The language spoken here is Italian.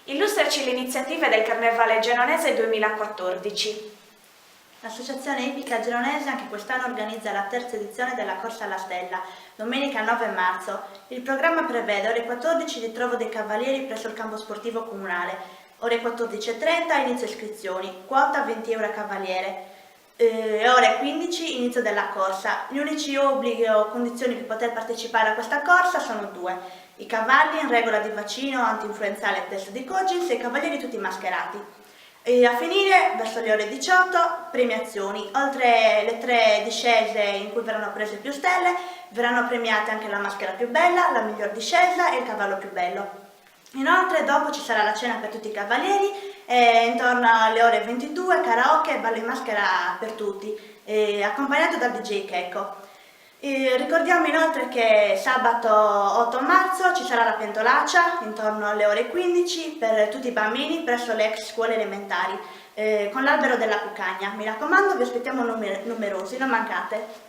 Illustraci le iniziative del Carnevale Genoanese 2014. L'Associazione Ippica Genoanese anche quest'anno organizza la terza edizione della Corsa alla Stella, domenica 9 marzo. Il programma prevede ore 14 ritrovo dei cavalieri presso il campo sportivo comunale, ore 14:30 inizio iscrizioni, quota 20 euro a cavaliere, ore 15 inizio della corsa. Gli unici obblighi o condizioni per poter partecipare a questa corsa sono due: i cavalli in regola di vaccino anti-influenzale e test di Coggins e i cavalieri tutti mascherati. E a finire, verso le ore 18, premiazioni. Oltre le 3 discese in cui verranno prese più stelle, verranno premiate anche la maschera più bella, la miglior discesa e il cavallo più bello. Inoltre dopo ci sarà la cena per tutti i cavalieri e intorno alle ore 22 karaoke e ballo in maschera per tutti, accompagnato dal DJ Checco. Ricordiamo inoltre che sabato 8 marzo ci sarà la pentolaccia intorno alle ore 15 per tutti i bambini presso le ex scuole elementari con l'albero della cuccagna. Mi raccomando, vi aspettiamo numerosi, non mancate!